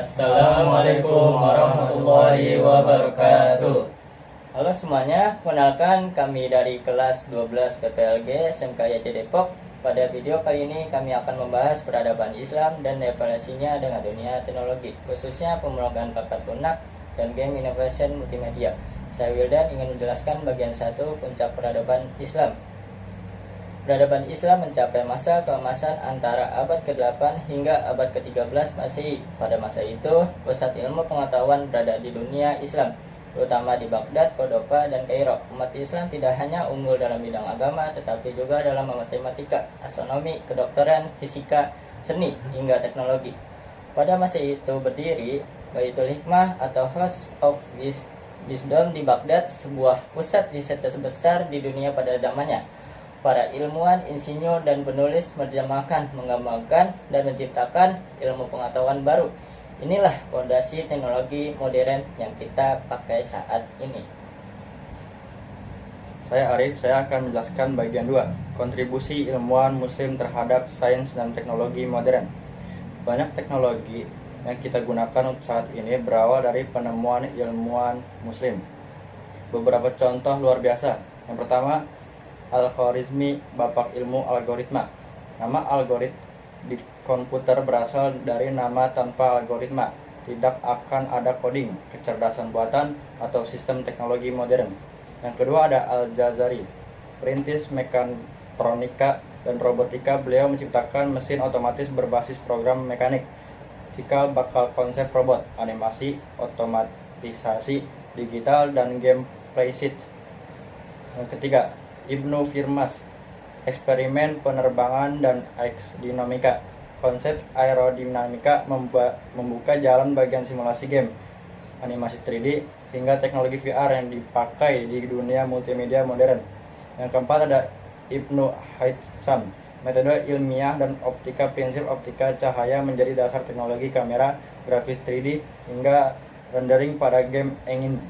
Assalamualaikum warahmatullahi wabarakatuh. Halo semuanya, kenalkan kami dari kelas 12 PPLG SMK YC Depok. Pada video kali ini kami akan membahas peradaban Islam dan evaluasinya dengan dunia teknologi, khususnya pemrograman bakat lunak dan game innovation multimedia. Saya Wildan ingin menjelaskan bagian 1, puncak peradaban Islam. Peradaban Islam mencapai masa keemasan antara abad ke-8 hingga abad ke-13 Masehi. Pada masa itu, pusat ilmu pengetahuan berada di dunia Islam, terutama di Baghdad, Cordoba, dan Kairo. Umat Islam tidak hanya unggul dalam bidang agama, tetapi juga dalam matematika, astronomi, kedokteran, fisika, seni, hingga teknologi. Pada masa itu berdiri Baitul Hikmah atau House of Wisdom di Baghdad, sebuah pusat riset terbesar di dunia pada zamannya. Para ilmuwan, insinyur, dan penulis menerjemahkan, mengembangkan, dan menciptakan ilmu pengetahuan baru. Inilah fondasi teknologi modern yang kita pakai saat ini. Saya Arif, saya akan menjelaskan bagian 2, kontribusi ilmuwan muslim terhadap sains dan teknologi modern. Banyak teknologi yang kita gunakan untuk saat ini berawal dari penemuan ilmuwan muslim. Beberapa contoh luar biasa. Yang pertama, Al-Khwarizmi, bapak ilmu algoritma. Nama algorit di komputer berasal dari nama tanpa algoritma. Tidak akan ada coding, kecerdasan buatan, atau sistem teknologi modern. Yang kedua ada Al-Jazari, perintis mekatronika dan robotika. Beliau menciptakan mesin otomatis berbasis program mekanik. Cikal bakal konsep robot, animasi, otomatisasi, digital, dan game playset. Yang ketiga, Ibnu Firmas, eksperimen penerbangan dan aerodinamika. Konsep aerodinamika membuka jalan bagian simulasi game, animasi 3D, hingga teknologi VR yang dipakai di dunia multimedia modern. Yang keempat ada Ibnu Haytham, metode ilmiah dan optika. Prinsip optika cahaya menjadi dasar teknologi kamera, grafis 3D, hingga rendering pada game engine.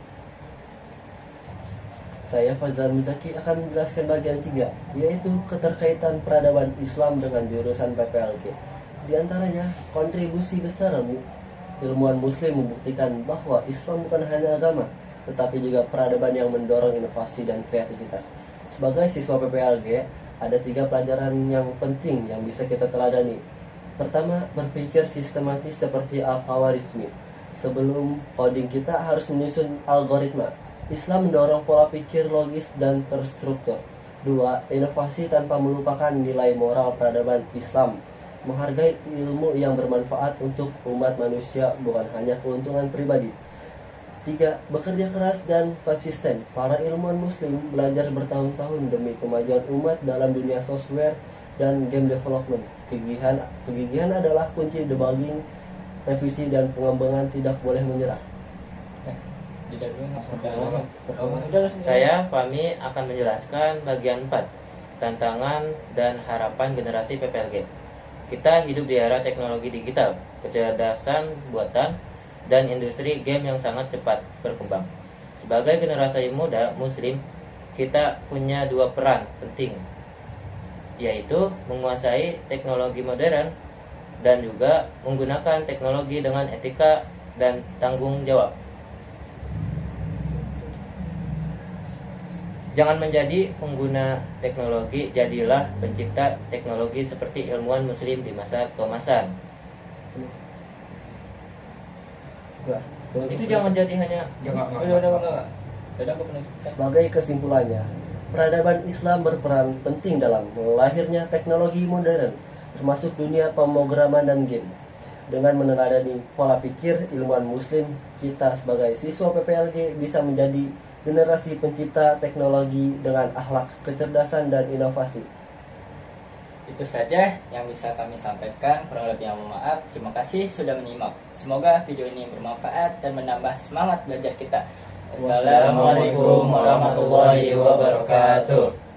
Saya Fazlan Muzaki akan menjelaskan bagian 3, yaitu keterkaitan peradaban Islam dengan jurusan PPLG. Di antaranya, kontribusi besar ilmuwan muslim membuktikan bahwa Islam bukan hanya agama, tetapi juga peradaban yang mendorong inovasi dan kreativitas. Sebagai siswa PPLG, ada 3 pelajaran yang penting yang bisa kita teladani. Pertama, berpikir sistematis seperti Al-Khwarizmi. Sebelum coding kita harus menyusun algoritma. Islam mendorong pola pikir logis dan terstruktur. 2. Inovasi tanpa melupakan nilai moral peradaban Islam. Menghargai ilmu yang bermanfaat untuk umat manusia, bukan hanya keuntungan pribadi. 3. Bekerja keras dan konsisten. Para ilmuwan muslim belajar bertahun-tahun demi kemajuan umat dalam dunia software dan game development. Kegigihan adalah kunci debugging, revisi, dan pengembangan tidak boleh menyerah. Saya, Fahmi, akan menjelaskan bagian 4, tantangan dan harapan generasi PPLG. Kita hidup di era teknologi digital, kecerdasan buatan, dan industri game yang sangat cepat berkembang. Sebagai generasi muda muslim, kita punya 2 peran penting, yaitu menguasai teknologi modern dan juga menggunakan teknologi dengan etika dan tanggung jawab. Jangan menjadi pengguna teknologi, jadilah pencipta teknologi seperti ilmuwan muslim di masa keemasan. Itu jangan jadi hanya Sebagai kesimpulannya, peradaban Islam berperan penting dalam lahirnya teknologi modern, termasuk dunia pemrograman dan game. Dengan meneladani pola pikir ilmuwan muslim, kita sebagai siswa PPLG bisa menjadi generasi pencipta teknologi dengan akhlak, kecerdasan, dan inovasi. Itu saja yang bisa kami sampaikan, kurang lebihnya mohon maaf. Terima kasih sudah menyimak. Semoga video ini bermanfaat dan menambah semangat belajar kita. Wassalamualaikum warahmatullahi wabarakatuh.